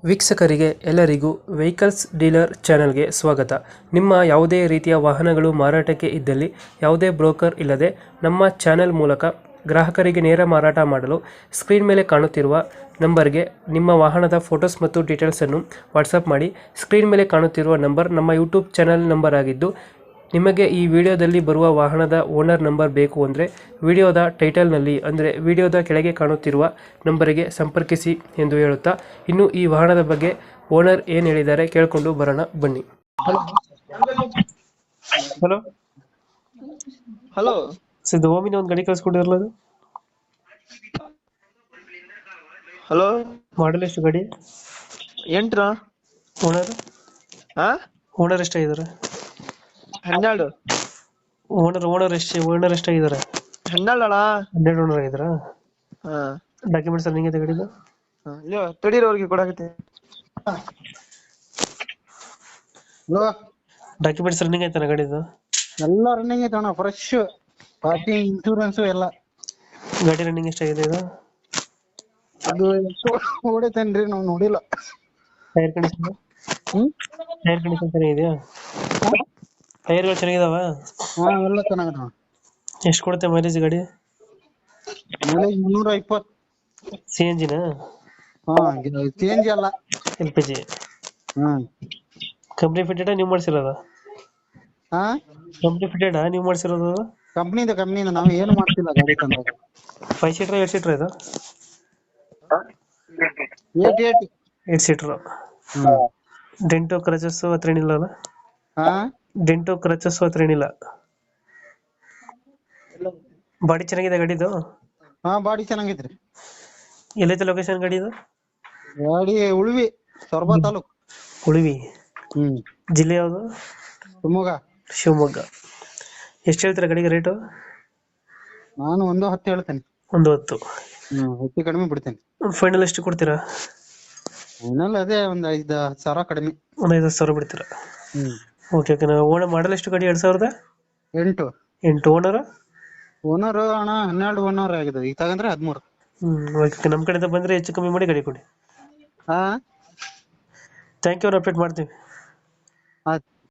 ವೀಕ್ಷಕರಿಗೆ ಎಲ್ಲರಿಗೂ vehicles dealer ಚಾನೆಲ್ಗೆ ಸ್ವಾಗತ. ನಿಮ್ಮ ಯಾವುದೇ ರೀತಿಯ ವಾಹನಗಳು ಮಾರಾಟಕ್ಕೆ ಇದ್ದಲ್ಲಿ ಯಾವುದೇ ಬ್ರೋಕರ್ ಇಲ್ಲದೆ ನಮ್ಮ ಚಾನೆಲ್ ಮೂಲಕ ಗ್ರಾಹಕರಿಗೆ ನೇರ ಮಾರಾಟ ಮಾಡಲು ಸ್ಕ್ರೀನ್ ಮೇಲೆ ಕಾಣುತ್ತಿರುವ ನಂಬರ್ಗೆ ನಿಮ್ಮ ವಾಹನದ ಫೋಟೋಸ್ ಮತ್ತು ಡೀಟೇಲ್ಸನ್ನು ವಾಟ್ಸಪ್ ಮಾಡಿ. ಸ್ಕ್ರೀನ್ ಮೇಲೆ ಕಾಣುತ್ತಿರುವ ನಂಬರ್ ನಮ್ಮ ಯೂಟ್ಯೂಬ್ ಚಾನೆಲ್ ನಂಬರ್ ಆಗಿದ್ದು, ನಿಮಗೆ ಈ ವಿಡಿಯೋದಲ್ಲಿ ಬರುವ ವಾಹನದ ಓನರ್ ನಂಬರ್ ಬೇಕು ಅಂದರೆ ವಿಡಿಯೋದ ಟೈಟಲ್ನಲ್ಲಿ ಅಂದರೆ ವಿಡಿಯೋದ ಕೆಳಗೆ ಕಾಣುತ್ತಿರುವ ನಂಬರಿಗೆ ಸಂಪರ್ಕಿಸಿ ಎಂದು ಹೇಳುತ್ತಾ, ಇನ್ನು ಈ ವಾಹನದ ಬಗ್ಗೆ ಓನರ್ ಏನು ಹೇಳಿದ್ದಾರೆ ಕೇಳಿಕೊಂಡು ಬರೋಣ ಬನ್ನಿ. ಹಲೋ ಹಲೋ ಇದು ಓಮಿನ ಒಂದು ಗಾಡಿ ಕಳಿಸ್ಕೊಟ್ಟಿರಲ್ಲ, ಅದು ಹಲೋ ಮಾಡಲ್ ಎಷ್ಟು ಗಾಡಿ? ಎಂಟ್ರ ಓನರ್ ಹಾ ಓನರ್ ಎಷ್ಟಾಗಿದ್ದಾರೆ? 12 ಓನರ್ ಎಷ್ಟಾಗಿದ್ದಾರೆ? 12 ಅಣ್ಣ. 12 ಓನರ್ ಆಗಿದ್ದಾರಾ? ಹಾ ಡಾಕ್ಯುಮೆಂಟ್ಸ್ ರನ್ನಿಂಗ್ ಇದೆ ಗಾಡಿದು? ಇಲ್ಲೋ ತಡೀರವ್ರಿಗೆ ಕೊಡಾಕತ್ತೀನಿ. ಹಲೋ ಡಾಕ್ಯುಮೆಂಟ್ಸ್ ರನ್ನಿಂಗ್ ಆಯ್ತಾನ ಗಾಡಿದು? ಎಲ್ಲ ರನ್ನಿಂಗ್ ಐತೆ ಅಣ್ಣ, ಫ್ರೆಶ್ ಪಾರ್ಟಿ ಇನ್ಶೂರೆನ್ಸ್ ಎಲ್ಲ. ಗಾಡಿ ರನ್ನಿಂಗ್ ಎಷ್ಟಾಗಿದೆ ಇದು? ಅದು ಹೊಡಿತೇನ್ರಿ, ನಾವು ನೋಡಿಲ್ಲ. ಟೈರ್ ಕಂಡೀಷನ್ ಚೆನ್ನಾಗಿದೆಯಾ? ಟೈರ್ಗಳು ಚೆನ್ನಾಗಿದಾವ? ಹಾ ಎಲ್ಲ ಚೆನ್ನಾಗದ. ಎಷ್ಟು ಕೊಡುತ್ತೆ ಮೈಲೇಜ್ ಗಾಡಿ? ಮೈಲೇಜ್ 320. CNG ನ? ಹಾ ಚೇಂಜ್ ಅಲ್ಲ, LPG? ಹ್ಮ್. ಕಂಪ್ನಿ ಫಿಟೆಡ್ ನೀವು ಮಾಡಿಸಿರೋದ? ಹಾ ಕಂಪ್ನಿ ಫಿಟೆಡ್ ನೀವು ಮಾಡಿಸಿರೋದು? ಕಂಪ್ನಿಯಿಂದ ನಾವು ಏನು ಮಾಡ್ತಿಲ್ಲ ಗಾಡಿ ತಂದಾಗ. 5 ಸೀಟರ್ 8 ಸೀಟರ್ ಇದು? 8. 8 ಸೀಟರ್. ಡೆಂಟು ಕ್ರಚಸ್ ಹತ್ರ ಏನಿಲ್ಲ ಅಲ್ಲ? ಹಾ ಡೆಂಟು ಕ್ರಚಸ್ ಹತ್ರ ಏನಿಲ್ಲ? ಬಾಡಿ ಚೆನ್ನಾಗಿದೆ ಗಾಡಿದು? ಹಾ ಬಾಡಿ ಚೆನ್ನಾಗೈತ್ರಿ. ಎಲ್ಲೈತೆ ಲೊಕೇಶನ್ ಗಾಡಿದು? ಗಾಡಿ ಉಳ್ವಿ, ಸೊರಬ ತಾಲೂಕ್. ಉಳಿವಿ ಜಿಲ್ಲೆ ಯಾವುದು? ಶಿವಮೊಗ್ಗ. ಎಷ್ಟು ಹೇಳ್ತೀರಾ ಗಾಡಿಗೆ ರೇಟು? ನಾನು 110 ಹೇಳ್ತೇನೆ. 110. ಹೆಚ್ಚು ಕಡಿಮೆ ಬಿಡ್ತೇನೆ. ಫೈನಲ್ ಎಷ್ಟು ಕೊಡ್ತೀರಾ? ಫೈನಲ್ ಅದೇ ಒಂದ್ 5-10 ಸಾವಿರ ಕಡಿಮೆ. ಒಂದು 5,000 ಬಿಡ್ತೀರಾ? Okay okay. ಓನರ್ ಮಾಡಲ್ ಎಷ್ಟು ಗಾಡಿ? 2008. 8 ಓನರ್? ಓನರ್ ಅಣ್ಣ 12 ಓನರ್ ಆಗಿದೆ, ಈಗ ತಗಂದ್ರೆ 13. ಓಕೆ. ನಮ್ಮ ಕಡೆಯಿಂದ ಬಂದರೆ ಹೆಚ್ಚು ಕಮ್ಮಿ ಮಾಡಿ ಗಾಡಿ ಕೊಡಿ. ಹಾ ಥ್ಯಾಂಕ್ ಯು. ಅಪ್ಡೇಟ್ ಮಾಡ್ತೀವಿ. ಆಯ್ತು.